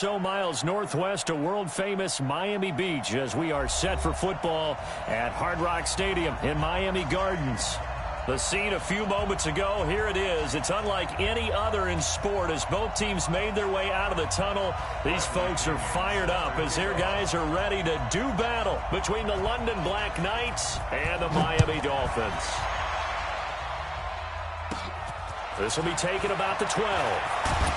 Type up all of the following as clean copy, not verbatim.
So miles northwest of world-famous Miami Beach as we are set for football at Hard Rock Stadium in Miami Gardens. The scene a few moments ago, here it is. It's unlike any other in sport as both teams made their way out of the tunnel. These folks are fired up as their guys are ready to do battle between the London Black Knights and the Miami Dolphins. This will be taken about the 12.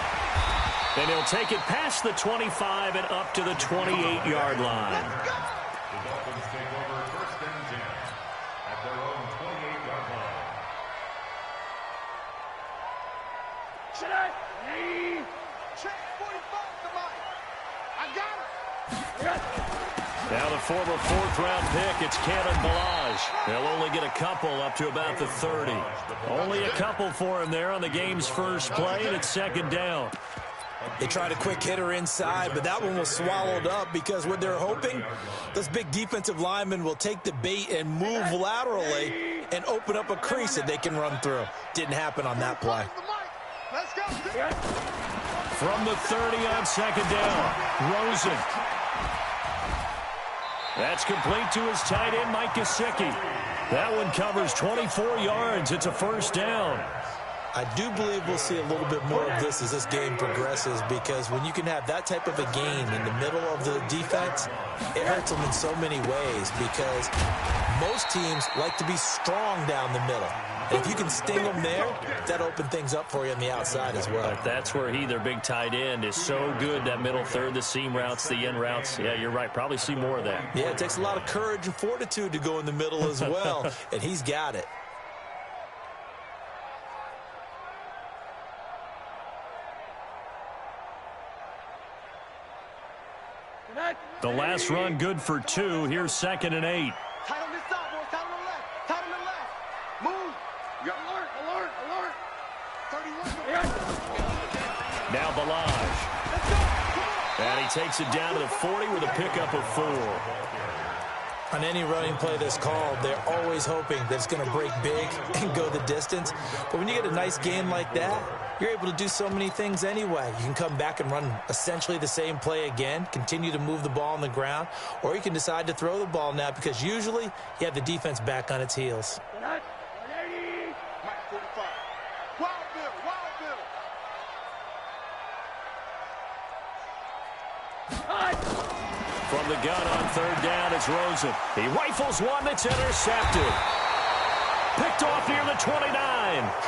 And he'll take it past the 25 and up to the 28-yard line. The Dolphins take over first and 10 at their own 28-yard line. Check 45 to Mike. I got it. Now the former fourth-round pick, it's Kalen Ballage. They'll only get a couple up to about the 30. Only a couple for him there on the game's first play, and it's second down. They tried a quick hitter inside, but that one was swallowed up because what they're hoping, those big defensive linemen will take the bait and move laterally and open up a crease that they can run through. Didn't happen on that play. Let's go. From the 30 on second down, Rosen. That's complete to his tight end, Mike Gesicki. That one covers 24 yards. It's a first down. I do believe we'll see a little bit more of this as this game progresses, because when you can have that type of a game in the middle of the defense, it hurts them in so many ways because most teams like to be strong down the middle. And if you can sting them there, that opens things up for you on the outside as well. But that's where their big tight end, is so good, that middle third, the seam routes, the end routes. Yeah, you're right. Probably see more of that. Yeah, it takes a lot of courage and fortitude to go in the middle as well, and he's got it. The last run good for 2. Here's second and 8. Tight on this side, boys. Tight on the left. Tight on the left. Move. You got alert. 31. Now Ballage. Let's go. And he takes it down to the 40 with a pickup of 4. On any running play that's called, they're always hoping that it's going to break big and go the distance. But when you get a nice game like that, you're able to do so many things anyway. You can come back and run essentially the same play again, continue to move the ball on the ground, or you can decide to throw the ball now because usually you have the defense back on its heels. Mike 45. Wild Bill. From the gun on third down, it's Rosen. He rifles one that's intercepted. Picked off near the 29.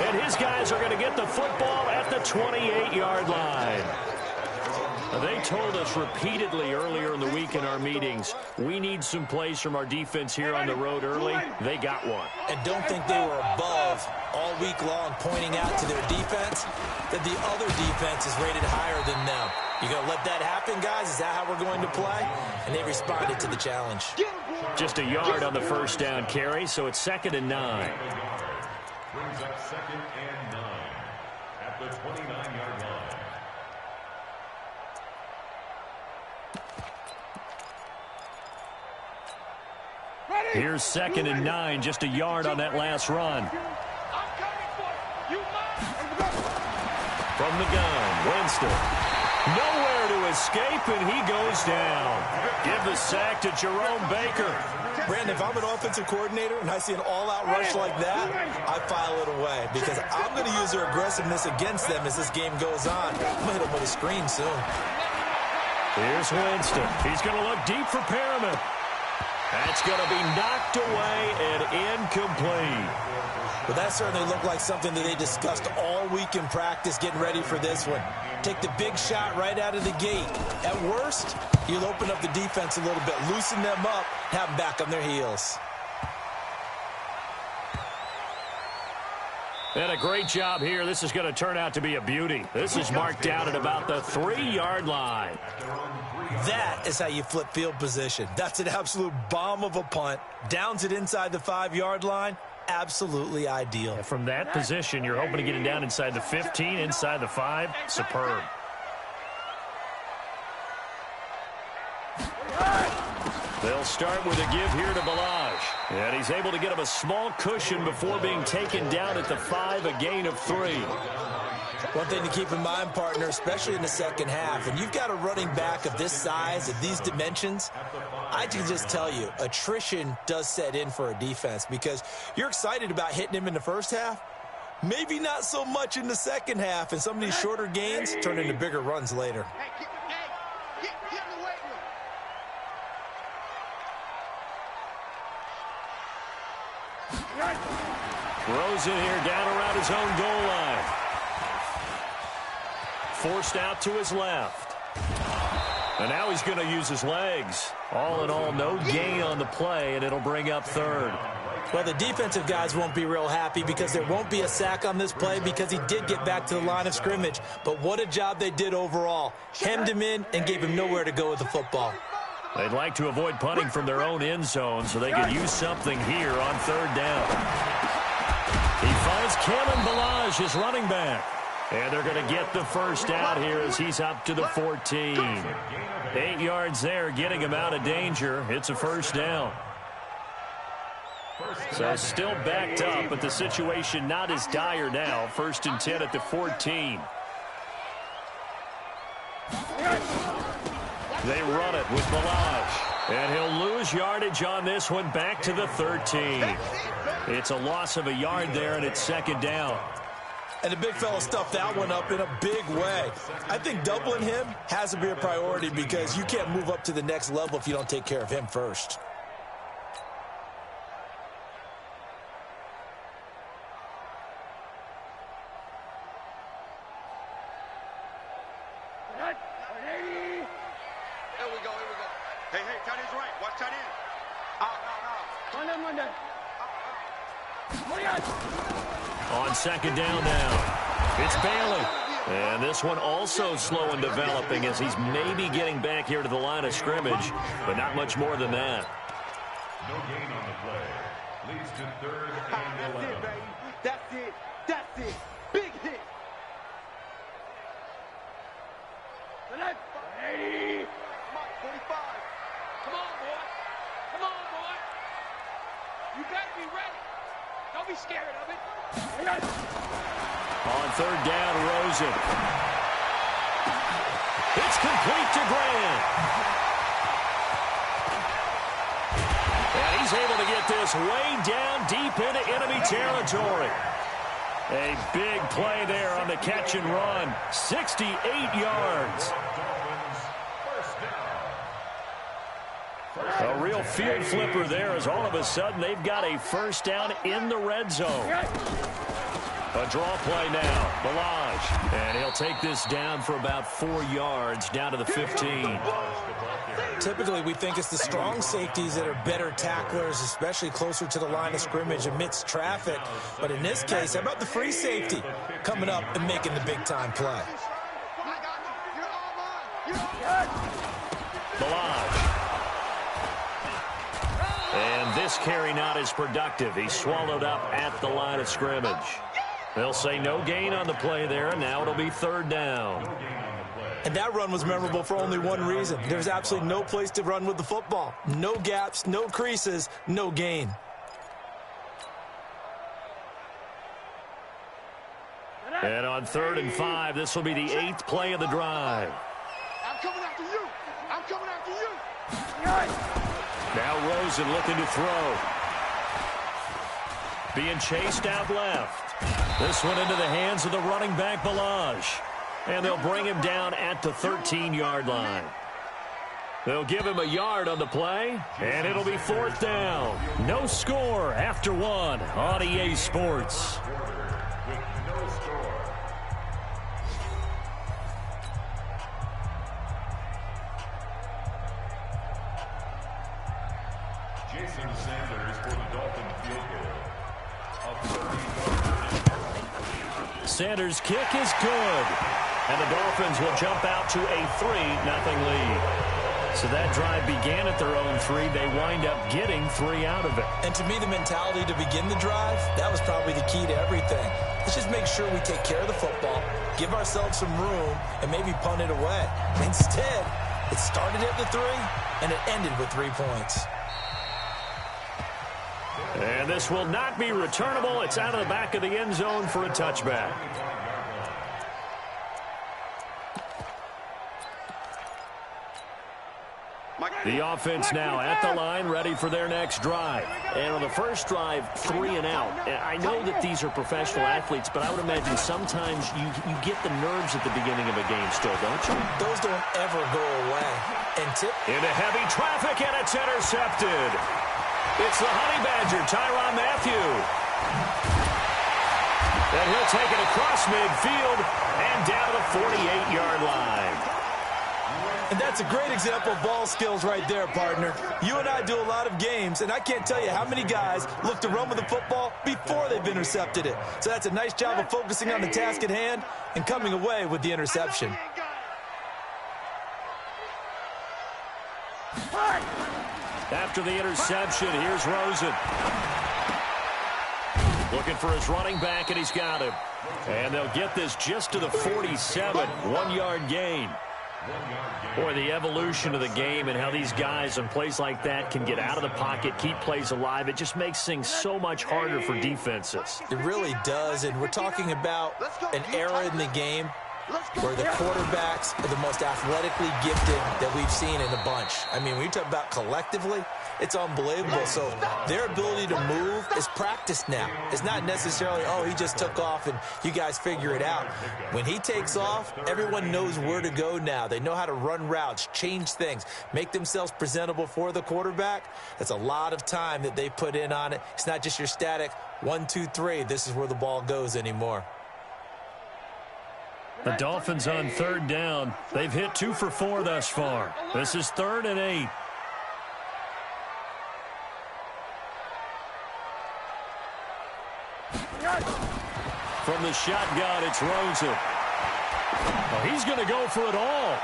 And his guys are going to get the football at the 28-yard line. They told us repeatedly earlier in the week in our meetings, we need some plays from our defense here on the road early. They got one. And don't think they were above all week long pointing out to their defense that the other defense is rated higher than them. You going to let that happen, guys? Is that how we're going to play? And they responded to the challenge. Just a yard on the first down carry, so it's second and 9. Brings up second and 9 at the 29-yard line. Here's second and 9, just a yard on that last run. From the gun, Winston. Nowhere to escape, and he goes down. Give the sack to Jerome Baker. Brandon, if I'm an offensive coordinator and I see an all-out rush like that, I file it away because I'm going to use their aggressiveness against them as this game goes on. I'm going to hit them with a screen soon. Here's Winston. He's going to look deep for Perriman. That's going to be knocked away and incomplete. But that certainly looked like something that they discussed all week in practice getting ready for this one. Take the big shot right out of the gate. At worst, you'll open up the defense a little bit, loosen them up, have them back on their heels. And a great job here. This is going to turn out to be a beauty. This is marked out at about the 3-yard line. That is how you flip field position. That's an absolute bomb of a punt. Downs it inside the 5-yard line. Absolutely ideal. And from that position, you're hoping to get it down inside the 15, inside the 5. Superb. They'll start with a give here to Ballage. And he's able to get him a small cushion before being taken down at the 5, a gain of 3. One thing to keep in mind, partner, especially in the second half, and you've got a running back of this size, of these dimensions, I can just tell you, attrition does set in for a defense because you're excited about hitting him in the first half, maybe not so much in the second half, and some of these shorter gains turn into bigger runs later. Hey, get in the weight room. Throws it here down around his own goal line. Forced out to his left. And now he's going to use his legs. All in all, no gain on the play, and it'll bring up third. Well, the defensive guys won't be real happy because there won't be a sack on this play because he did get back to the line of scrimmage. But what a job they did overall. Hemmed him in and gave him nowhere to go with the football. They'd like to avoid punting from their own end zone so they could use something here on third down. He finds Kalen Ballage, his running back. And they're going to get the first out here as he's up to the 14. 8 yards there, getting him out of danger. It's a first down. So still backed up, but the situation not as dire now. 1st and 10 at the 14. They run it with Ballage. And he'll lose yardage on this one back to the 13. It's a loss of a yard there, and it's second down. And the big fella stuffed that one up in a big way. I think doubling him has to be a priority because you can't move up to the next level if you don't take care of him first. Here we go. Hey, tight end's right. Watch tight end. On second down now, it's Bailey. And this one also slow in developing as he's maybe getting back here to the line of scrimmage, but not much more than that. No gain on the play. Leads to 3rd and 11. That's it. Big hit. Come on, 45. Come on, boy. You better be ready. Don't be scared of it. On third down, Rosen. It's complete to Grant. And he's able to get this way down deep into enemy territory. A big play there on the catch and run. 68 yards. A real field flipper there as all of a sudden they've got a first down in the red zone. A draw play now, Ballage. And he'll take this down for about 4 yards, down to the 15. Typically, we think it's the strong safeties that are better tacklers, especially closer to the line of scrimmage amidst traffic. But in this case, how about the free safety coming up and making the big-time play? Ballage. And this carry not as productive. He's swallowed up at the line of scrimmage. They'll say no gain on the play there, and now it'll be third down. And that run was memorable for only one reason. There's absolutely no place to run with the football. No gaps, no creases, no gain. And on 3rd and 5, this will be the 8th play of the drive. I'm coming after you. Now Rosen looking to throw. Being chased out left. This one into the hands of the running back, Ballage. And they'll bring him down at the 13-yard line. They'll give him a yard on the play, and it'll be 4th down. No score after 1 on EA Sports. Jason Sanders for the Dolphin field goal. Sanders' kick is good. And the Dolphins will jump out to a 3-0 lead. So that drive began at their own 3. They wind up getting 3 out of it. And to me, the mentality to begin the drive, that was probably the key to everything. Let's just make sure we take care of the football, give ourselves some room, and maybe punt it away. Instead, it started at the 3, and it ended with 3 points. And this will not be returnable. It's out of the back of the end zone for a touchback. The offense now at the line, ready for their next drive. And on the first drive, 3 and out. I know that these are professional athletes, but I would imagine sometimes you get the nerves at the beginning of a game still, don't you? Those don't ever go away. And into heavy traffic, and it's intercepted. It's the Honey Badger, Tyrann Mathieu. And he'll take it across midfield and down to the 48-yard line. And that's a great example of ball skills right there, partner. You and I do a lot of games, and I can't tell you how many guys look to run with the football before they've intercepted it. So that's a nice job of focusing on the task at hand and coming away with the interception. After the interception, here's Rosen. Looking for his running back, and he's got him. And they'll get this just to the 47, 1-yard gain. Boy, the evolution of the game and how these guys on plays like that can get out of the pocket, keep plays alive, it just makes things so much harder for defenses. It really does, and we're talking about an era in the game where the quarterbacks are the most athletically gifted that we've seen in a bunch. I mean, when you talk about collectively, it's unbelievable. So their ability to move is practiced now. It's not necessarily, oh, he just took off and you guys figure it out. When he takes off, everyone knows where to go now. They know how to run routes, change things, make themselves presentable for the quarterback. That's a lot of time that they put in on it. It's not just your static 1, 2, 3. This is where the ball goes anymore. The Dolphins on 3rd down. They've hit 2 for 4 thus far. This is 3rd and 8. From the shotgun, it's Rosen. Oh, he's going to go for it all.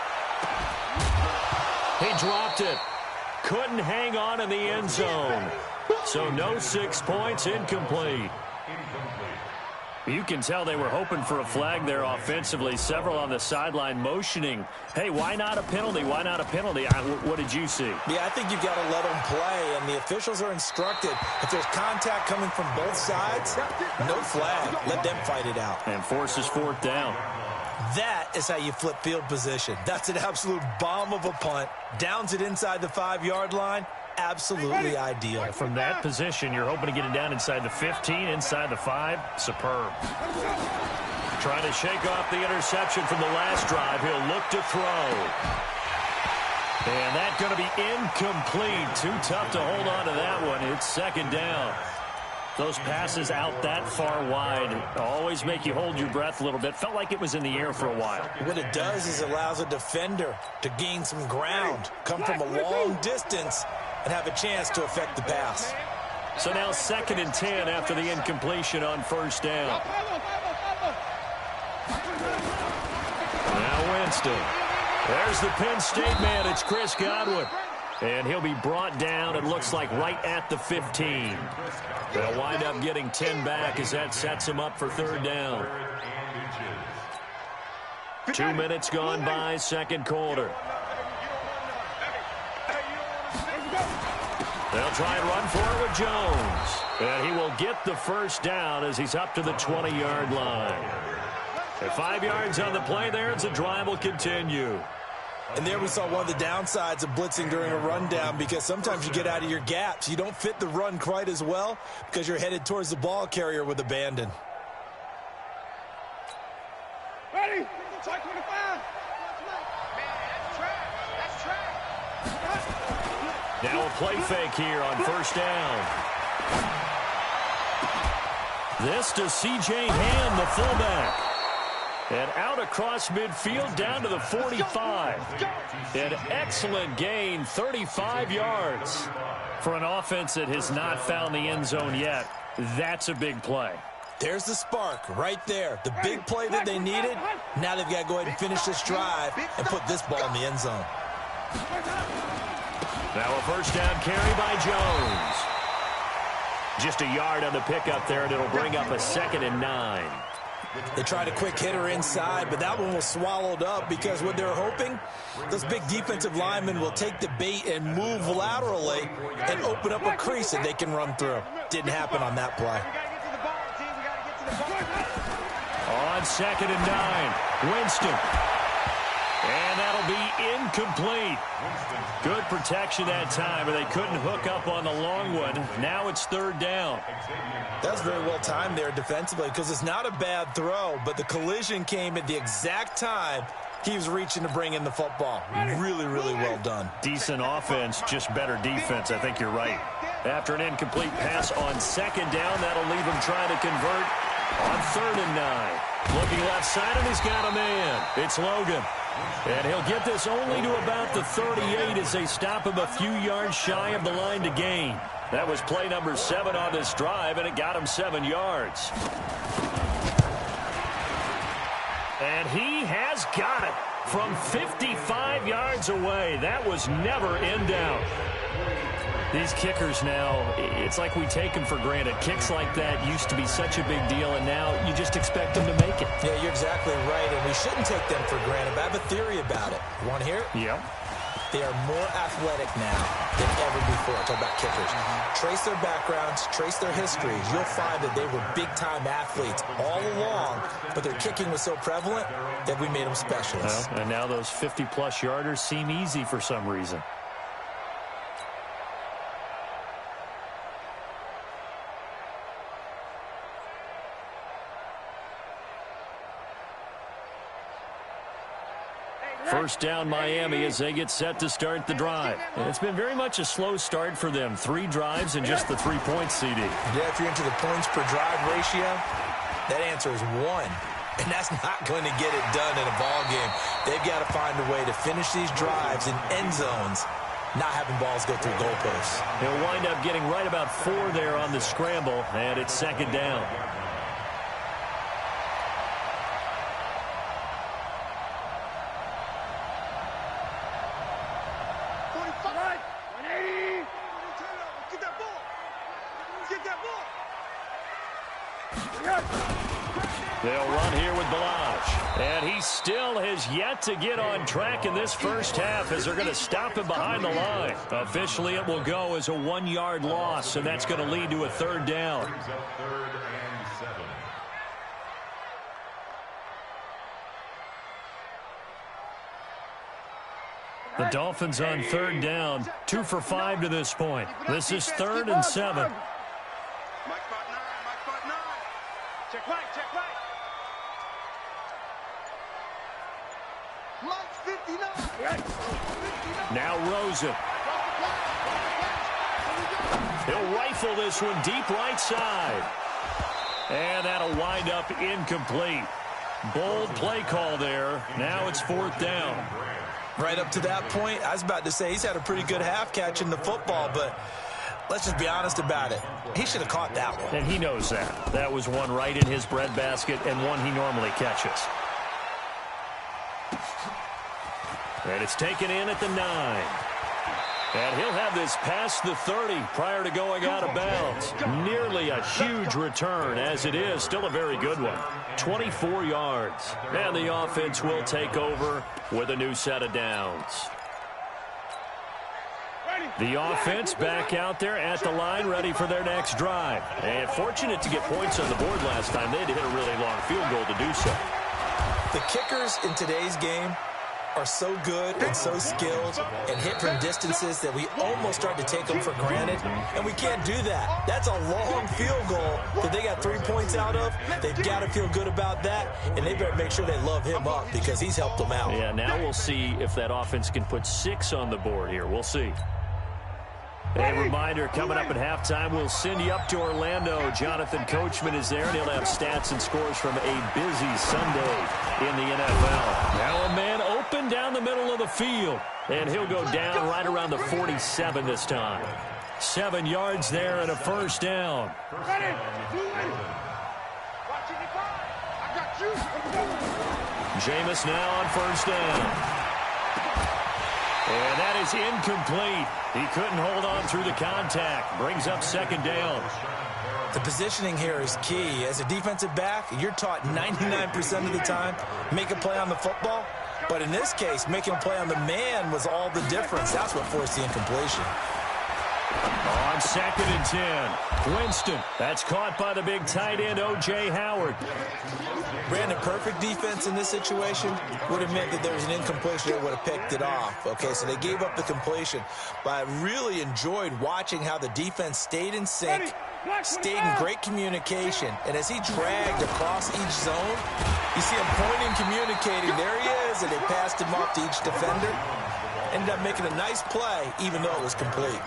He dropped it. Couldn't hang on in the end zone. So no 6 points, incomplete. You can tell they were hoping for a flag there offensively. Several on the sideline motioning, hey, why not a penalty? Why not a penalty? What did you see? Yeah, I think you've got to let them play, and the officials are instructed. If there's contact coming from both sides, no flag. Let them fight it out. And forces 4th down. That is how you flip field position. That's an absolute bomb of a punt. Downs it inside the 5-yard line. Absolutely ideal. From that position, you're hoping to get it down inside the 15, inside the 5. Superb. Trying to shake off the interception from the last drive. He'll look to throw. And that's going to be incomplete. Too tough to hold on to that one. It's 2nd down. Those passes out that far wide always make you hold your breath a little bit. Felt like it was in the air for a while. What it does is it allows a defender to gain some ground, come from a long distance, and have a chance to affect the pass. So now 2nd and 10 after the incompletion on 1st down. Now Winston. There's the Penn State man. It's Chris Godwin. And he'll be brought down, it looks like, right at the 15. They'll wind up getting 10 back as that sets him up for 3rd down. 2 minutes gone by, 2nd quarter. They'll try and run for it with Jones. And he will get the 1st down as he's up to the 20-yard line. At 5 yards on the play there, the drive will continue. And there we saw one of the downsides of blitzing during a rundown, because sometimes you get out of your gaps. You don't fit the run quite as well because you're headed towards the ball carrier with abandon. Ready? Try 25. That's track. Now a play fake here on 1st down. This to C.J. Ham, the fullback. And out across midfield down to the 45. An excellent gain, 35 yards. For an offense that has not found the end zone yet, that's a big play. There's the spark right there. The big play that they needed. Now they've got to go ahead and finish this drive and put this ball in the end zone. Now a 1st down carry by Jones. Just a yard on the pickup there, and it'll bring up a 2nd and 9. They tried a quick hitter inside, but that one was swallowed up because what they're hoping, those big defensive linemen will take the bait and move laterally and open up a crease that they can run through. Didn't happen on that play. On 2nd and 9, Winston. And that'll be incomplete. Good protection that time, but they couldn't hook up on the long one. Now it's third down. That's very well timed there defensively because it's not a bad throw, but the collision came at the exact time he was reaching to bring in the football. Really, really well done. Decent offense, just better defense. I think you're right. After an incomplete pass on second down, that'll leave him trying to convert on 3rd and 9. Looking left side, and he's got a man. It's Logan. And he'll get this only to about the 38 as they stop him a few yards shy of the line to gain. That was play number 7 on this drive, and it got him 7 yards. And he has got it from 55 yards away. That was never in doubt. These kickers now, it's like we take them for granted. Kicks like that used to be such a big deal, and now you just expect them to make it. Yeah, you're exactly right, and we shouldn't take them for granted. But I have a theory about it. You want to hear it? Yep. They are more athletic now than ever before. Talk about kickers. Trace their backgrounds, trace their histories. You'll find that they were big-time athletes all along, but their kicking was so prevalent that we made them specialists. Well, and now those 50-plus yarders seem easy for some reason. First down Miami as they get set to start the drive. And it's been very much a slow start for them. 3 drives and just the 3 points, CD. Yeah, if you're into the points per drive ratio, that answer is 1. And that's not going to get it done in a ball game. They've got to find a way to finish these drives in end zones, not having balls go through goalposts. He'll wind up getting right about 4 there on the scramble, and it's second down. They'll run here with Balaj. And he still has yet to get on track in this first half as they're going to stop him behind the line. Officially, it will go as a 1-yard loss, and that's going to lead to a 3rd down. The Dolphins on 3rd down, 2 for 5 to this point. This is 3rd and 7. Check right, check right. Mike 59. Now Rosen. He'll rifle this one deep right side. And that'll wind up incomplete. Bold play call there. Now it's 4th down. Right up to that point, I was about to say he's had a pretty good half catching the football, but let's just be honest about it. He should have caught that one. And he knows that. That was one right in his breadbasket and one he normally catches. And it's taken in at the 9. And he'll have this past the 30 prior to going out of bounds. Nearly a huge return as it is. Still a very good one. 24 yards. And the offense will take over with a new set of downs. The offense back out there at the line, ready for their next drive. And fortunate to get points on the board last time. They had to hit a really long field goal to do so. The kickers in today's game are so good and so skilled and hit from distances that we almost start to take them for granted, and we can't do that. That's a long field goal that they got 3 points out of. They've got to feel good about that, and they better make sure they love him up because he's helped them out. Yeah, now we'll see if that offense can put 6 on the board here. We'll see. A reminder, coming up at halftime, we'll send you up to Orlando. Jonathan Coachman is there, and he'll have stats and scores from a busy Sunday in the NFL. Now a man open down the middle of the field, and he'll go down right around the 47 this time. 7 yards there and a first down. Jameis now on first down. And that is incomplete. He couldn't hold on through the contact. Brings up second down. The positioning here is key. As a defensive back, you're taught 99% of the time, make a play on the football. But in this case, making a play on the man was all the difference. That's what forced the incompletion. On 2nd and 10, Winston. That's caught by the big tight end, O.J. Howard. Brandon, perfect defense in this situation would have meant that there was an incompletion that would have picked it off. Okay, so they gave up the completion. But I really enjoyed watching how the defense stayed in sync, stayed in great communication. And as he dragged across each zone, you see him pointing, communicating. There he is, and they passed him off to each defender. Ended up making a nice play, even though it was complete.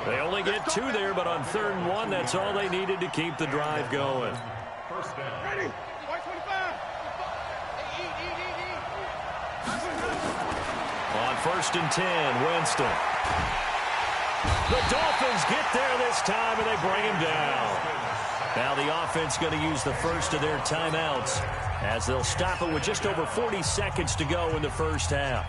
They only get 2 there, but on 3rd and 1, that's all they needed to keep the drive going. First down. Ready. White 25. On 1st and 10, Winston. The Dolphins get there this time, and they bring him down. Now the offense going to use the first of their timeouts as they'll stop it with just over 40 seconds to go in the first half.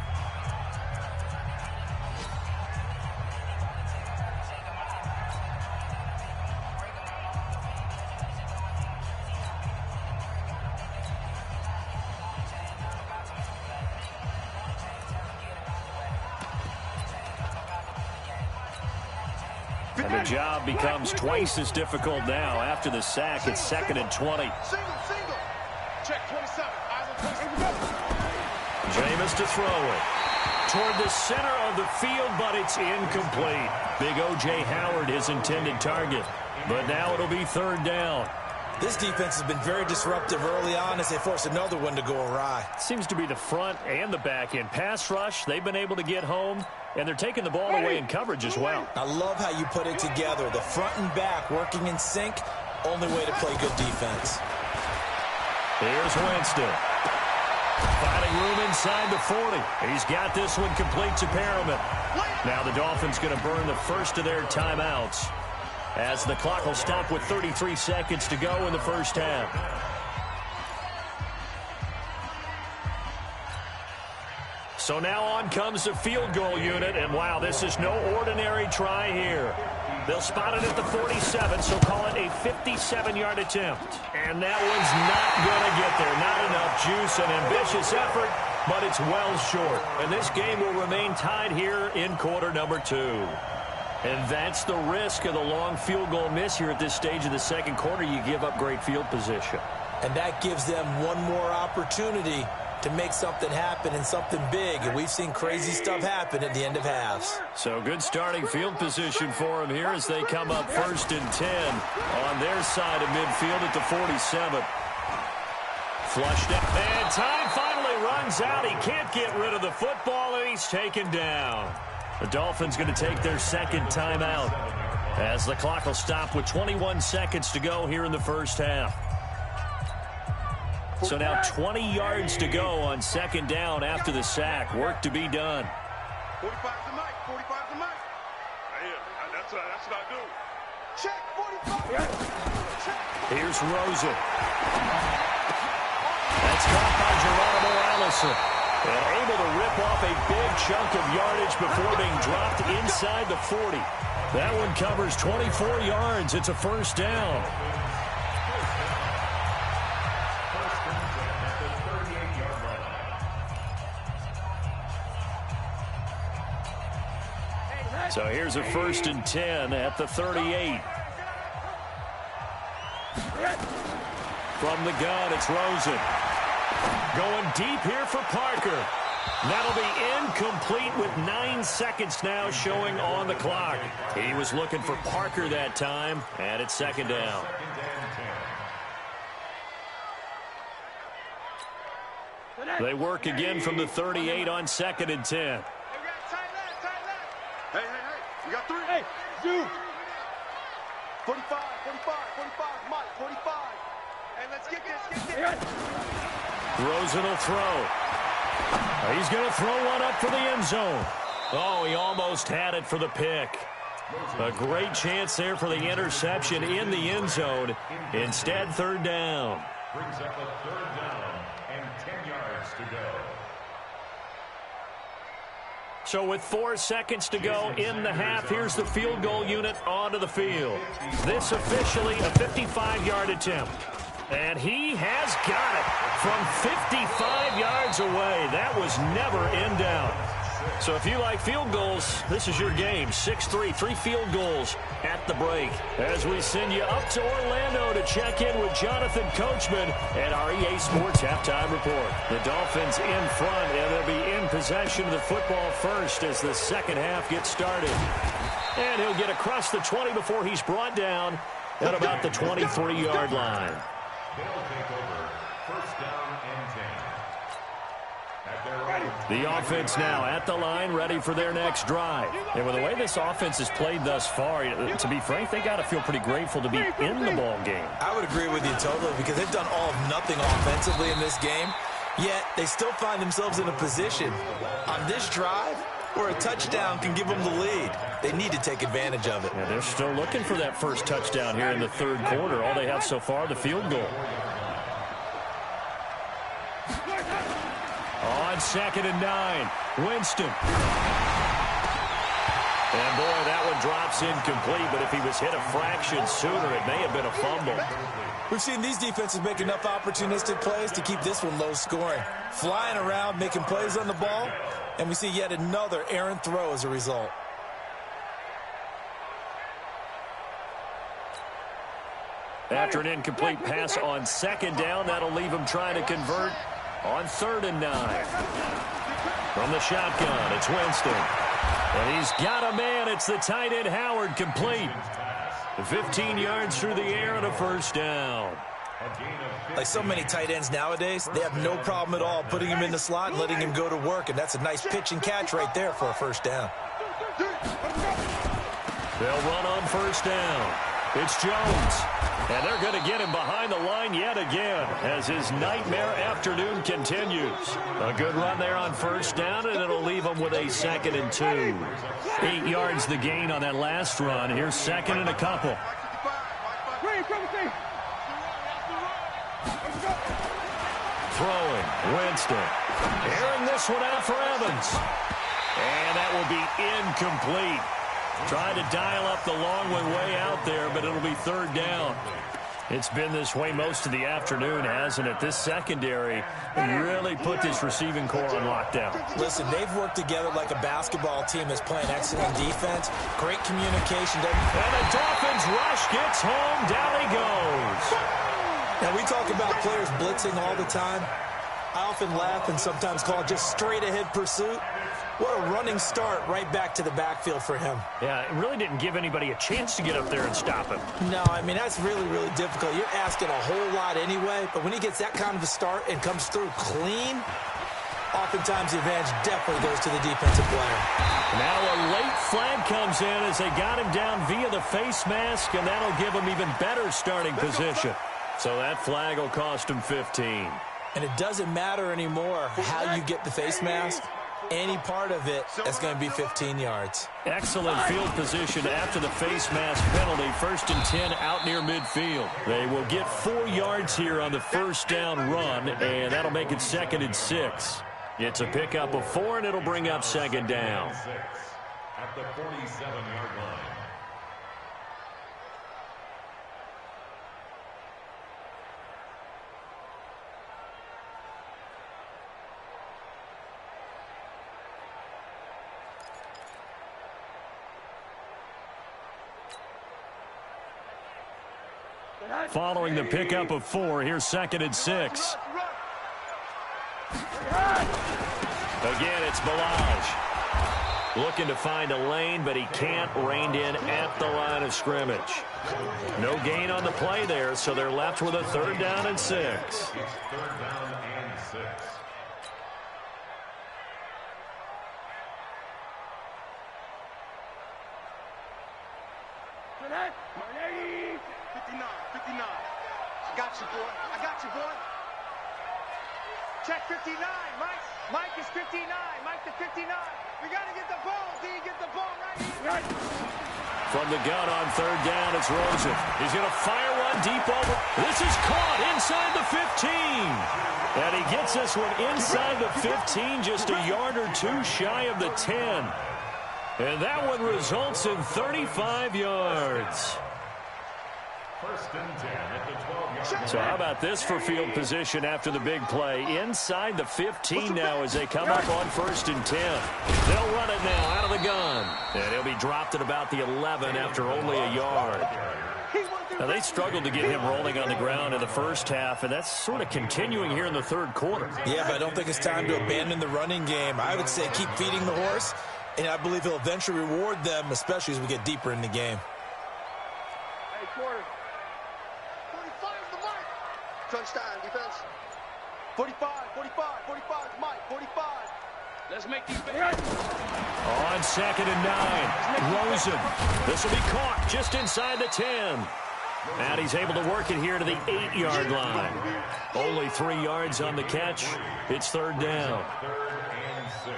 And the job becomes twice as difficult now. After the sack, it's 2nd and 20. Single. Check 27. Jameis to throw it. Toward the center of the field, but it's incomplete. Big O.J. Howard, his intended target. But now it'll be 3rd down. This defense has been very disruptive early on as they force another one to go awry. Seems to be the front and the back end. Pass rush, they've been able to get home, and they're taking the ball away in coverage as well. I love how you put it together. The front and back working in sync, only way to play good defense. Here's Winston. Finding room inside the 40. He's got this one complete to Perriman. Now the Dolphins going to burn the first of their timeouts, as the clock will stop with 33 seconds to go in the first half. So now on comes the field goal unit, and wow, this is no ordinary try here. They'll spot it at the 47, so call it a 57-yard attempt. And that one's not going to get there. Not enough juice, an ambitious effort, but it's well short. And this game will remain tied here in quarter number 2. And that's the risk of the long field goal miss here at this stage of the second quarter. You give up great field position. And that gives them one more opportunity to make something happen and something big. And we've seen crazy stuff happen at the end of halves. So good starting field position for them here as they come up 1st and 10 on their side of midfield at the 47. Flushed out. And time finally runs out. He can't get rid of the football, and he's taken down. The Dolphins going to take their second timeout as the clock will stop with 21 seconds to go here in the first half. So now 20 yards to go on 2nd down after the sack. Work to be done. 45 to Mike. 45 to Mike. That's what I do. Check 45. Check. Here's Rosen. That's caught by Geronimo Allison. And able to rip off a big chunk of yardage before being dropped inside the 40. That one covers 24 yards. It's a first down. So here's a 1st and 10 at the 38. From the gun, it's Rosen. Going deep here for Parker. That'll be incomplete with 9 seconds now showing on the clock. He was looking for Parker that time, and it's 2nd down. They work again from the 38 on 2nd and 10. Hey, we got 3. Hey, dude. 45, Mike, 45. Hey, let's get this. Rosen will throw. He's going to throw one up for the end zone. Oh, he almost had it for the pick. A great chance there for the interception in the end zone. Instead, 3rd down. Brings up a 3rd down and 10 yards to go. So with 4 seconds to go in the half, here's the field goal unit onto the field. This officially a 55-yard attempt. And he has got it from 55 yards away. That was never in doubt. So if you like field goals, this is your game. 6-3, 3 field goals at the break. As we send you up to Orlando to check in with Jonathan Coachman and our EA Sports Halftime Report. The Dolphins in front, and they'll be in possession of the football first as the second half gets started. And he'll get across the 20 before he's brought down at about the 23-yard line. They'll take over. First down and 10. The offense now at the line, ready for their next drive. And with the way this offense has played thus far, to be frank, they got to feel pretty grateful to be in the ball game. I would agree with you totally, because they've done all of nothing offensively in this game, yet they still find themselves in a position on this drive where a touchdown can give them the lead. They need to take advantage of it. Yeah, they're still looking for that first touchdown here in the third quarter. All they have so far, the field goal. On 2nd and 9, Winston. And boy, that one drops incomplete, but if he was hit a fraction sooner, it may have been a fumble. We've seen these defenses make enough opportunistic plays to keep this one low scoring. Flying around, making plays on the ball, and we see yet another errant throw as a result. After an incomplete pass on 2nd down, that'll leave him trying to convert on 3rd and 9. From the shotgun, it's Winston. And he's got a man. It's the tight end, Howard, complete. 15 yards through the air and a first down. Like so many tight ends nowadays, they have no problem at all putting him in the slot and letting him go to work, and that's a nice pitch and catch right there for a first down. They'll run on first down. It's Jones. And they're going to get him behind the line yet again as his nightmare afternoon continues. A good run there on first down, and it'll leave him with a 2nd and 2. 8 yards the gain on that last run. Here's 2nd and a couple. Throwing, Winston. Airing this one out for Evans. And that will be incomplete. Trying to dial up the long one way out there, but it'll be 3rd down. It's been this way most of the afternoon, hasn't it? This secondary really put this receiving core on lockdown. Listen, they've worked together like a basketball team that's playing excellent defense. Great communication. And the Dolphins rush gets home. Down he goes. Now, we talk about players blitzing all the time. I often laugh and sometimes call it just straight-ahead pursuit. What a running start right back to the backfield for him. Yeah, it really didn't give anybody a chance to get up there and stop him. No, I mean, that's really, really difficult. You're asking a whole lot anyway, but when he gets that kind of a start and comes through clean, oftentimes the advantage definitely goes to the defensive player. Now a late flag comes in as they got him down via the face mask, and that'll give him even better starting position. So that flag will cost him 15. And it doesn't matter anymore how you get the face mask. Any part of it, that's going to be 15 yards. Excellent field position after the face mask penalty. 1st and 10 out near midfield. They will get 4 yards here on the first down run, and that'll make it 2nd and 6. It's a pickup of 4, and it'll bring up 2nd down. At the 47-yard line. Following the pickup of 4, here's 2nd and 6. Again, it's Balaj. Looking to find a lane, but he can't. Reined in at the line of scrimmage. No gain on the play there, so they're left with a 3rd down and 6. It's 3rd down and 6. Got you, boy. I got you, boy. Check 59. Mike is 59. Mike to 59. We got to get the ball, D. Get the ball right. From the gun on 3rd down, it's Rosen. He's going to fire one deep over. This is caught inside the 15. And he gets this one inside the 15, just a yard or 2 shy of the 10. And that one results in 35 yards. First and 10 at the 12-yard line. So how about this for field position after the big play? Inside the 15 now as they come up on first and 10. They'll run it now out of the gun. And he'll be dropped at about the 11 after only a yard. Now, they struggled to get him rolling on the ground in the first half, and that's sort of continuing here in the third quarter. Yeah, but I don't think it's time to abandon the running game. I would say keep feeding the horse, and I believe he'll eventually reward them, especially as we get deeper in the game. Hey, quarter. 45 is the mark. Touchdown, defense. 45, 45, 45 is Mike, 45. Let's make these big. On second and 9, Rosen. This will be caught just inside the 10. And he's able to work it here to the 8-yard line. Only 3 yards on the catch. It's third down. Third and 6.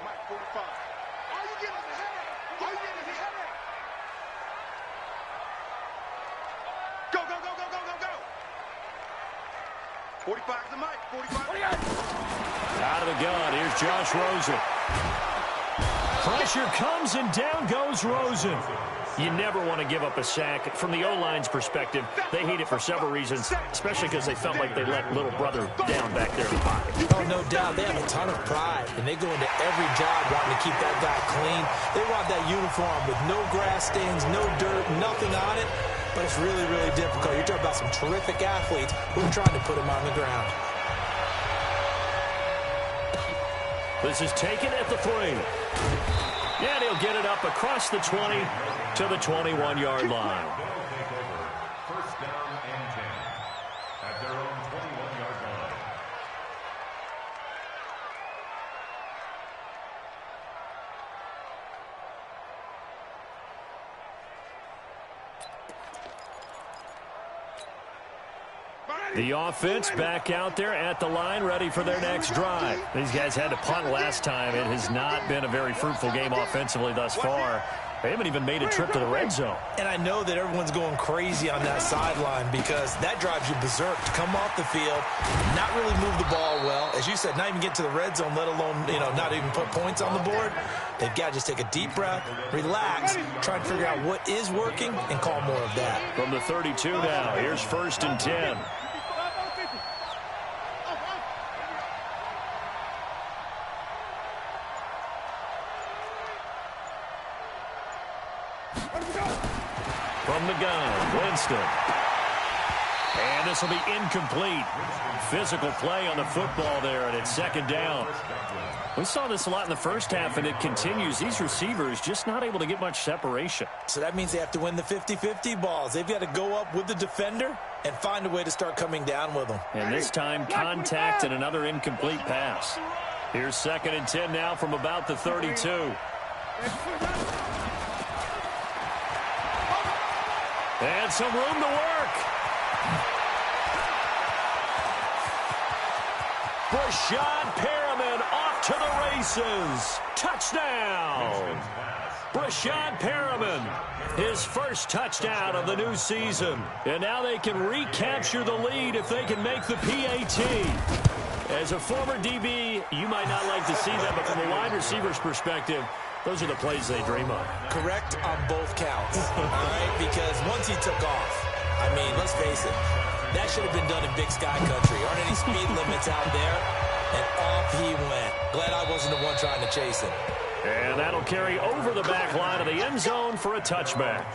Mike, 45. All you get is a headache. All you get is a headache. Go, go, go, go, go, go, go. 45 is the Mike, 45. Out of the gun, here's Josh Rosen. Pressure comes and down goes Rosen. You never want to give up a sack. From the O-line's perspective, they hate it for several reasons, especially because they felt like they let little brother down back there in the pocket. Oh, no doubt. They have a ton of pride, and they go into every job wanting to keep that guy clean. They want that uniform with no grass stains, no dirt, nothing on it. But it's really, really difficult. You're talking about some terrific athletes who are trying to put him on the ground. This is taken at the 3. And he'll get it up across the 20 to the 21-yard line. First down and 10 at their own 21-yard line. The offense back out there at the line, ready for their next drive. These guys had to punt last time. It has not been a very fruitful game offensively thus far. They haven't even made a trip to the red zone. And I know that everyone's going crazy on that sideline because that drives you berserk to come off the field, not really move the ball well. As you said, not even get to the red zone, let alone, not even put points on the board. They've got to just take a deep breath, relax, try to figure out what is working, and call more of that. From the 32 now, here's first and 10. From the gun, Winston. And this will be incomplete. Physical play on the football there, and it's second down. We saw this a lot in the first half, and it continues. These receivers just not able to get much separation. So that means they have to win the 50-50 balls. They've got to go up with the defender and find a way to start coming down with them. And this time, contact and another incomplete pass. Here's second and 10 now from about the 32. And some room to work. Brashad Perriman off to the races. Touchdown. Brashad Perriman, his first touchdown of the new season. And now they can recapture the lead if they can make the PAT. As a former DB, you might not like to see that, but from a wide receiver's perspective, those are the plays they dream of. Correct on both counts, all right? Because once he took off, I mean, let's face it, that should have been done in Big Sky Country. Aren't any speed limits out there? And off he went. Glad I wasn't the one trying to chase him. And that'll carry over the back line of the end zone for a touchback.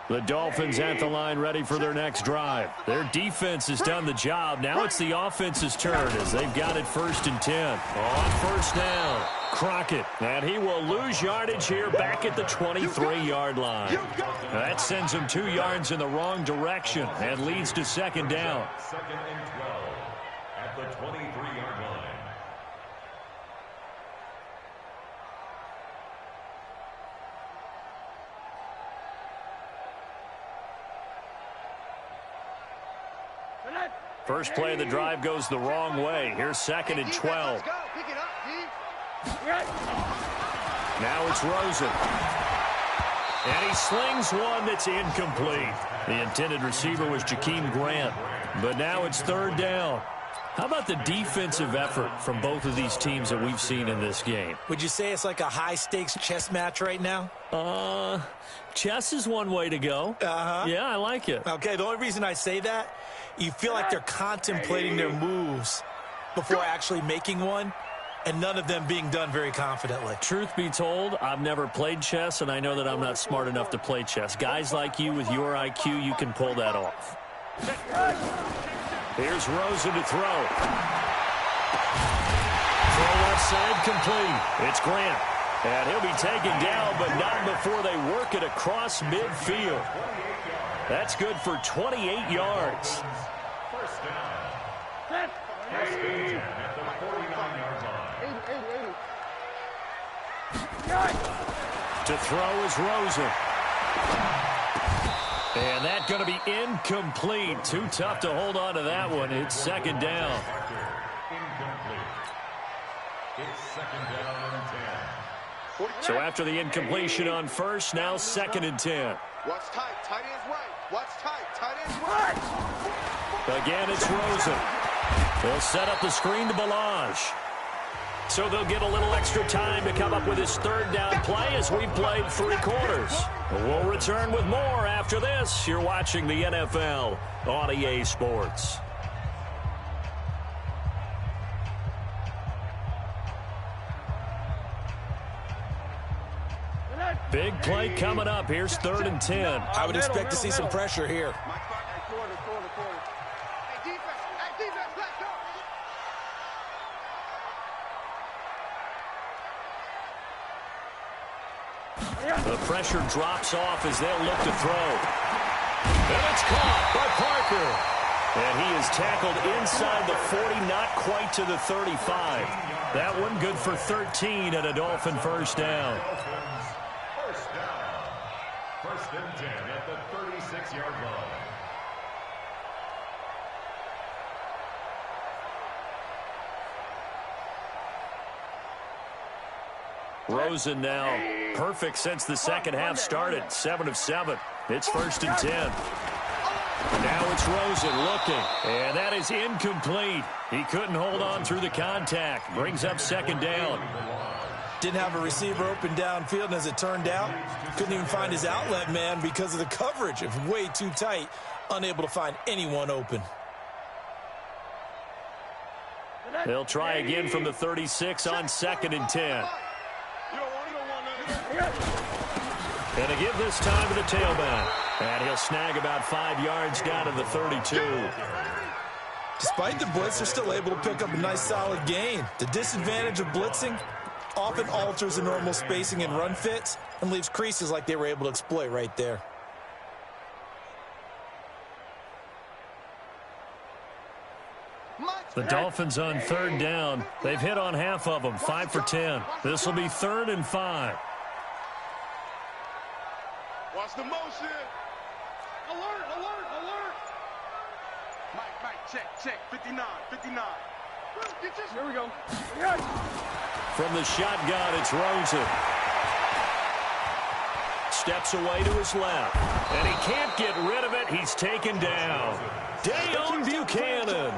The Dolphins at the line ready for their next drive. Their defense has done the job. Now it's the offense's turn as they've got it first and 10. On first down, Crockett. And he will lose yardage here back at the 23-yard line. That sends him 2 yards in the wrong direction and leads to second down. Second and 12 at the 23-yard line. First play of the drive goes the wrong way. Here's second and 12. Now it's Rosen. And he slings one that's incomplete. The intended receiver was Jakeem Grant. But now it's third down. How about the defensive effort from both of these teams that we've seen in this game? Would you say it's like a high-stakes chess match right now? Chess is one way to go. Yeah, I like it. Okay, the only reason I say that, you feel like they're contemplating their moves before actually making one, and none of them being done very confidently. Truth be told, I've never played chess, and I know that I'm not smart enough to play chess. Guys like you with your IQ, you can pull that off. Here's Rosen to throw. Throw left side complete. It's Grant. And he'll be taken down, but not before they work it across midfield. That's good for 28 yards. First down. First and 10 at the 49-yard line. To throw is Rosen. And that's going to be incomplete. Too tough to hold on to that one. It's second down. Incomplete. It's second down and 10. So after the incompletion on first, now second and 10. Watch tight. Tight end's right. Watch tight. Tight end's right. Again, it's Rosen. They'll set up the screen to Balaj. So they'll get a little extra time to come up with his third down play as we've played 3 quarters. We'll return with more after this. You're watching the NFL on EA Sports. Big play coming up. Here's third and 10. I would expect to see some pressure here. The pressure drops off as they'll look to throw. And it's caught by Parker. And he is tackled inside the 40, not quite to the 35. That one good for 13 and a Dolphin first down. First down. First and 10 at the 36-yard line. Rosen now perfect since the second half started. 7 of 7. It's first and 10. Now it's Rosen looking. And that is incomplete. He couldn't hold on through the contact. Brings up second down. Didn't have a receiver open downfield, and as it turned out, couldn't even find his outlet man because of the coverage. It was way too tight. Unable to find anyone open. They'll try again from the 36 on second and 10. And a give this time to the tailback. And he'll snag about 5 yards down to the 32. Despite the blitz, they're still able to pick up a nice solid gain. The disadvantage of blitzing often alters the normal spacing and run fits and leaves creases like they were able to exploit right there. The Dolphins on third down. They've hit on half of them, 5 for 10. This will be 3rd and 5. Watch the motion. Alert, alert, alert. Mike, check. 59. Here we go. From the shotgun, it's Rosen. Steps away to his left. And he can't get rid of it. He's taken down. Dayon Buchanan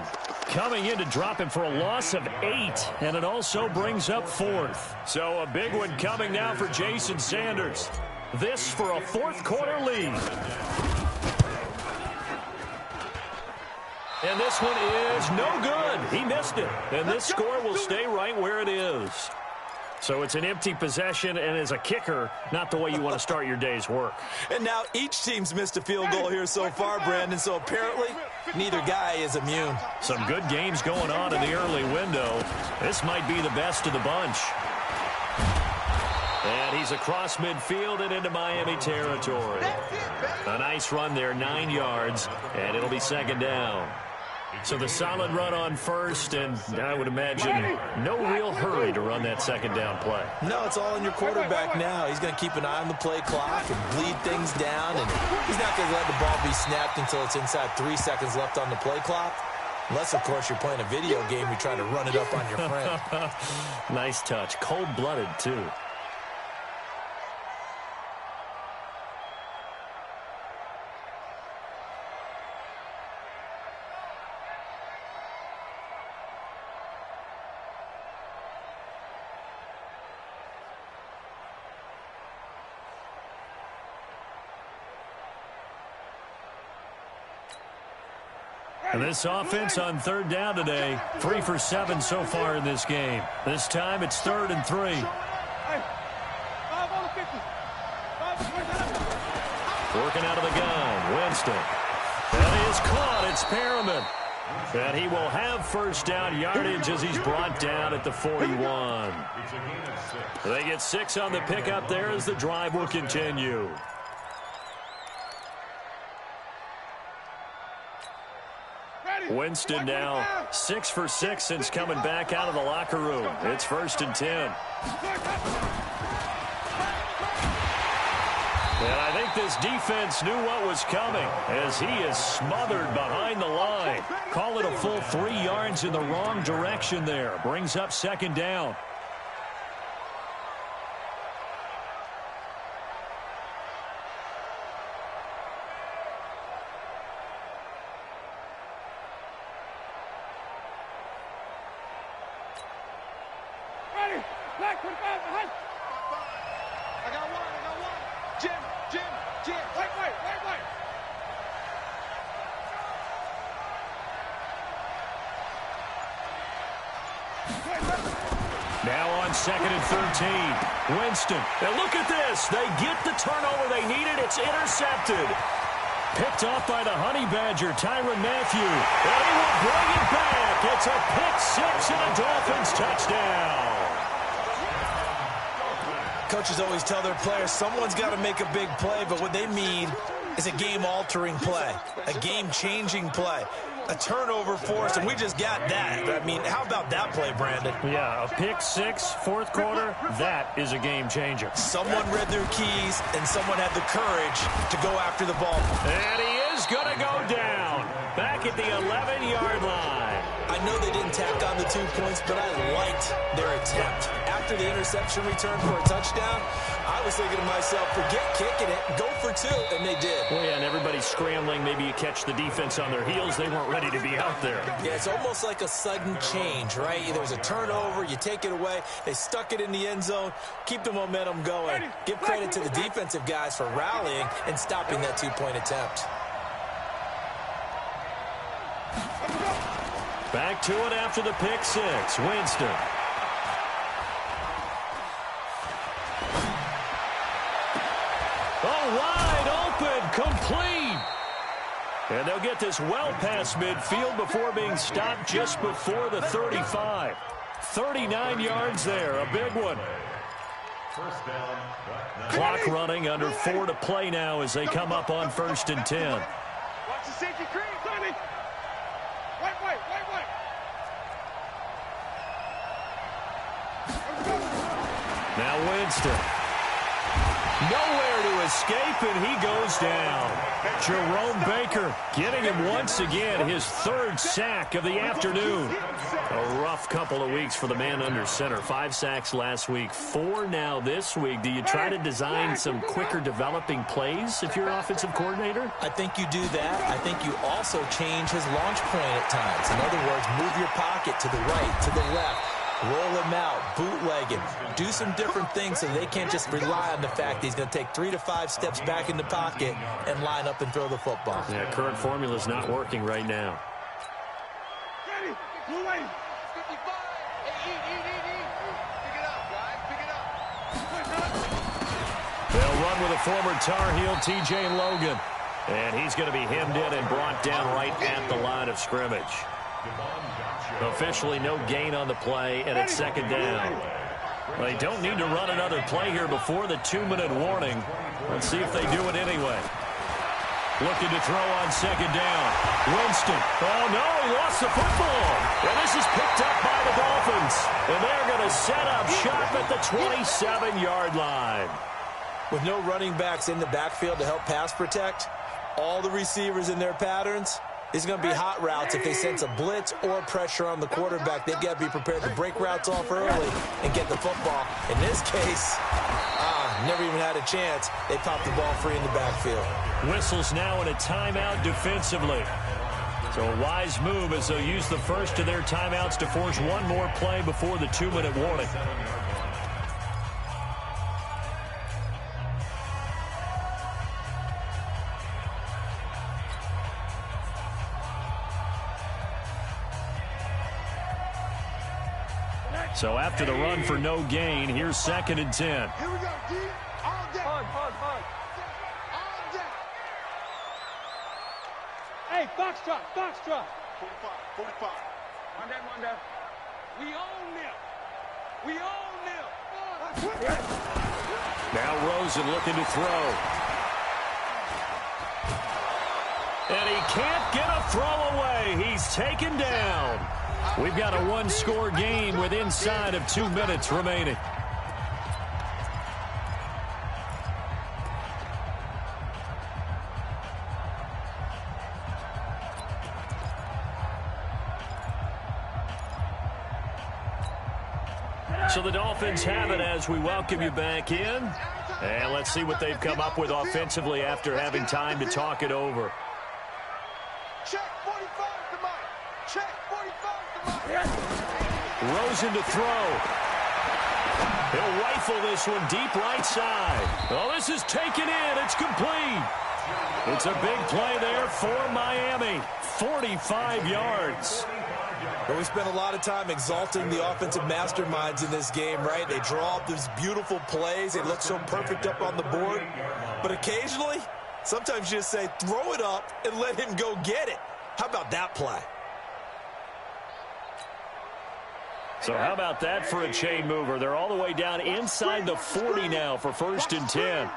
coming in to drop him for a loss of 8. And it also brings up 4th. So a big one coming now for Jason Sanders. This for a 4th quarter lead. And this one is no good. He missed it. And this score will stay right where it is. So it's an empty possession, and as a kicker, not the way you want to start your day's work. And now each team's missed a field goal here so far, Brandon, so apparently neither guy is immune. Some good games going on in the early window. This might be the best of the bunch. And he's across midfield and into Miami territory. A nice run there, 9 yards, and it'll be second down. So the solid run on first, and I would imagine no real hurry to run that second down play. No, it's all in your quarterback now. He's going to keep an eye on the play clock and bleed things down, and he's not going to let the ball be snapped until it's inside 3 seconds left on the play clock. Unless, of course, you're playing a video game, you're trying to run it up on your friend. Nice touch. Cold-blooded, too. And this offense on third down today, 3 for 7 so far in this game. This time it's 3rd and 3. Working out of the gun, Winston. That is caught. It's Perriman. And he will have first down yardage as he's brought down at the 41. They get 6 on the pickup there as the drive will continue. Winston now 6 for 6 since coming back out of the locker room. It's 1st and 10. And I think this defense knew what was coming as he is smothered behind the line. Call it a full 3 yards in the wrong direction there. Brings up 2nd down. Now on 2nd and 13. Winston. And look at this. They get the turnover they needed. It's intercepted. Picked off by the Honey Badger, Tyrann Mathieu. And he will bring it back. It's a pick-6 and a Dolphins touchdown. Coaches always tell their players someone's got to make a big play, but what they mean is a game-altering play, a game-changing play, a turnover force, and we just got that. I mean, how about that play, Brandon? Yeah, a pick-6, 4th quarter, that is a game-changer. Someone read their keys, and someone had the courage to go after the ball. And he is going to go down, back at the 11-yard line. I know they didn't tack on the 2 points, but I liked their attempt. After the interception return for a touchdown, I was thinking to myself, forget kicking it, go for 2, and they did. Well, yeah, and everybody's scrambling. Maybe you catch the defense on their heels. They weren't ready to be out there. Yeah, it's almost like a sudden change, right? There's a turnover, you take it away, they stuck it in the end zone, keep the momentum going. Give credit to the defensive guys for rallying and stopping that 2-point attempt. Back to it after the pick-6. Winston. Oh, wide open, complete. And they'll get this well past midfield before being stopped just before the 35. 39 yards there, a big one. Clock running, under 4 to play now as they come up on 1st and 10. Watch the safety cream, Tommy. Wait. Now Winston. Nowhere to escape, and he goes down. Jerome Baker getting him once again, his 3rd sack of the afternoon. A rough couple of weeks for the man under center. 5 sacks last week, 4 now this week. Do you try to design some quicker developing plays if you're an offensive coordinator? I think you do that. I think you also change his launch point at times. In other words, move your pocket to the right, to the left. Roll him out, bootleg him, do some different things so they can't just rely on the fact that he's going to take 3 to 5 steps back in the pocket and line up and throw the football. Yeah, current formula is not working right now. Ready, blue lane. 55. Hey, eat. Pick it up, guys, pick it up. They'll run with a former Tar Heel, T.J. Logan. And he's going to be hemmed in and brought down right at the line of scrimmage. Officially no gain on the play, and it's 2nd down. They don't need to run another play here before the 2-minute warning. Let's see if they do it anyway. Looking to throw on 2nd down. Winston. Oh, no, he lost the football. And this is picked up by the Dolphins. And they're going to set up shop at the 27-yard line. With no running backs in the backfield to help pass protect, all the receivers in their patterns, it's going to be hot routes. If they sense a blitz or pressure on the quarterback, they've got to be prepared to break routes off early and get the football. In this case, never even had a chance. They popped the ball free in the backfield. Whistles now in a timeout defensively. So a wise move as they'll use the first of their timeouts to force one more play before the 2-minute warning. So after the run for no gain, here's 2nd and 10. Here we go, D. All day. Hard. All day. Hey, foxtrot. 45. One down. We own them. Now Rosen looking to throw. And he can't get a throw away. He's taken down. We've got a one-score game with inside of 2 minutes remaining. So the Dolphins have it as we welcome you back in. And let's see what they've come up with offensively after having time to talk it over. Check 45 to Mike. Check 45 to Mike. Rosen to throw. He'll rifle this one deep right side. Oh, this is taken in. It's complete. It's a big play there for Miami. 45 yards. Well, we spent a lot of time exalting the offensive masterminds in this game, right? They draw up these beautiful plays. They look so perfect up on the board. But occasionally, sometimes you just say, throw it up and let him go get it. How about that play? So how about that for a chain mover? They're all the way down inside the 40 now for 1st and 10.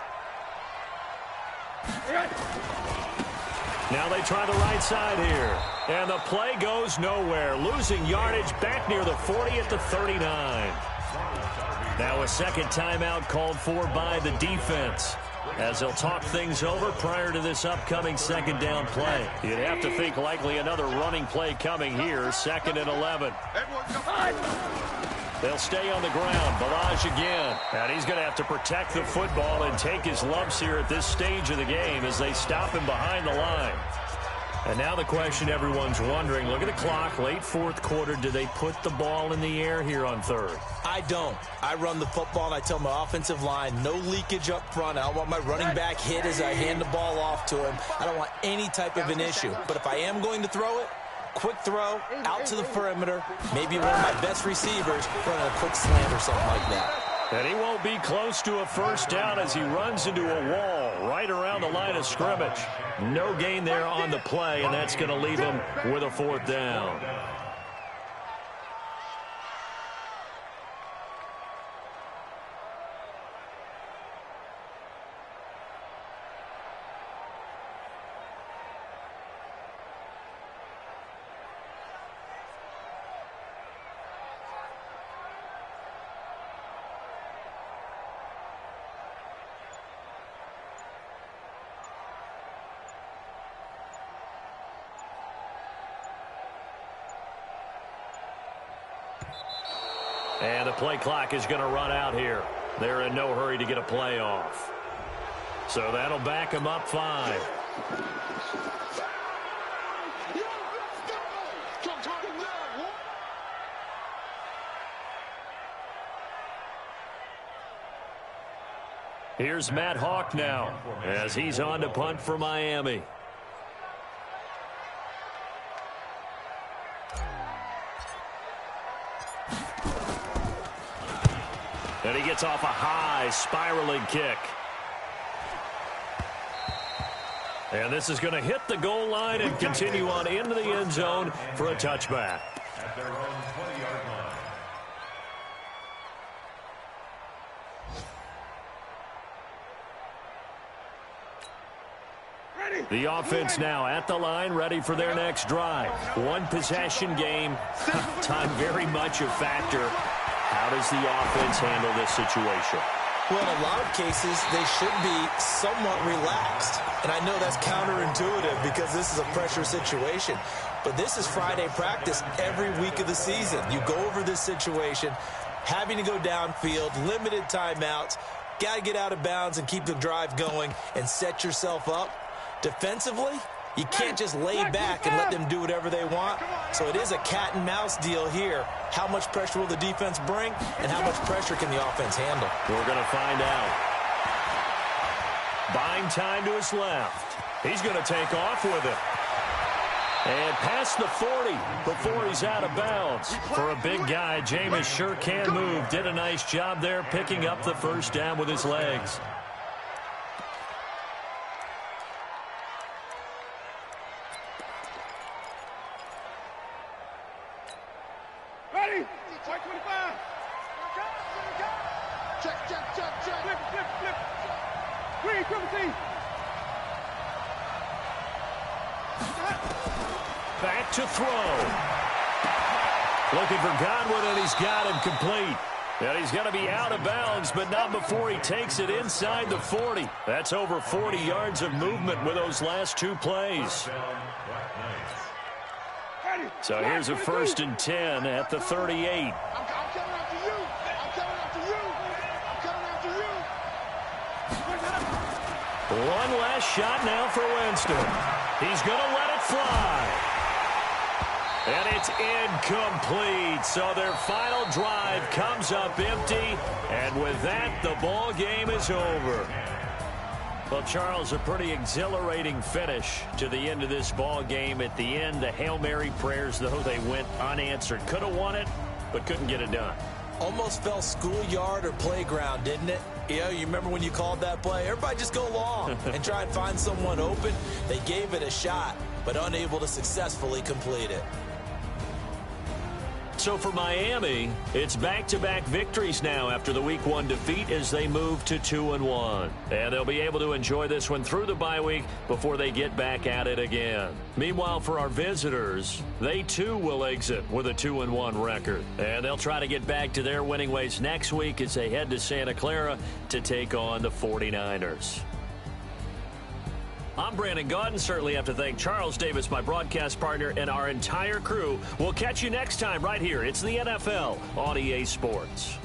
Now they try the right side here. And the play goes nowhere. Losing yardage back near the 40 at the 39. Now a second timeout called for by the defense, as they'll talk things over prior to this upcoming 2nd down play. You'd have to think likely another running play coming here. 2nd and 11. They'll stay on the ground. Balaj again. And he's going to have to protect the football and take his lumps here at this stage of the game as they stop him behind the line. And now the question everyone's wondering, look at the clock, late 4th quarter, do they put the ball in the air here on 3rd? I don't. I run the football, and I tell my offensive line, no leakage up front. I don't want my running back hit as I hand the ball off to him. I don't want any type of an issue. But if I am going to throw it, quick throw, out to the perimeter, maybe one of my best receivers running a quick slant or something like that. And he won't be close to a 1st down as he runs into a wall right around the line of scrimmage. No gain there on the play, and that's going to leave him with a 4th down. And the play clock is going to run out here. They're in no hurry to get a play off. So that'll back them up 5. Here's Matt Hawk now as he's on to punt for Miami. And he gets off a high spiraling kick. And this is going to hit the goal line and continue on into the end zone for a touchback. At their own 20-yard line. The offense now at the line, ready for their next drive. One possession game. Time very much a factor. How does the offense handle this situation? Well, in a lot of cases, they should be somewhat relaxed. And I know that's counterintuitive because this is a pressure situation. But this is Friday practice every week of the season. You go over this situation, having to go downfield, limited timeouts, got to get out of bounds and keep the drive going and set yourself up. Defensively, you can't just lay back and let them do whatever they want. So it is a cat and mouse deal here. How much pressure will the defense bring, and how much pressure can the offense handle? We're going to find out. Buying time to his left. He's going to take off with it. And past the 40 before he's out of bounds. For a big guy, Jameis sure can move. Did a nice job there picking up the first down with his legs. Ready? 25. Check, check, check, check. Flip, flip, flip. Green, triple T. Back to throw. Looking for Godwin, and he's got him complete. And he's going to be out of bounds, but not before he takes it inside the 40. That's over 40 yards of movement with those last two plays. So here's a 1st and 10 at the 38. I'm coming after you. I'm coming after you. I'm coming after you. One last shot now for Winston. He's going to let it fly. And it's incomplete. So their final drive comes up empty. And with that, the ball game is over. Well, Charles, a pretty exhilarating finish to the end of this ball game. At the end, the Hail Mary prayers, though, they went unanswered. Could have won it, but couldn't get it done. Almost felt schoolyard or playground, didn't it? You remember when you called that play? Everybody just go long and try and find someone open. They gave it a shot, but unable to successfully complete it. So for Miami, it's back-to-back victories now after the Week 1 defeat as they move to 2-1. And they'll be able to enjoy this one through the bye week before they get back at it again. Meanwhile, for our visitors, they too will exit with a 2-1 record. And they'll try to get back to their winning ways next week as they head to Santa Clara to take on the 49ers. I'm Brandon Gaudin. Certainly have to thank Charles Davis, my broadcast partner, and our entire crew. We'll catch you next time right here. It's the NFL on EA Sports.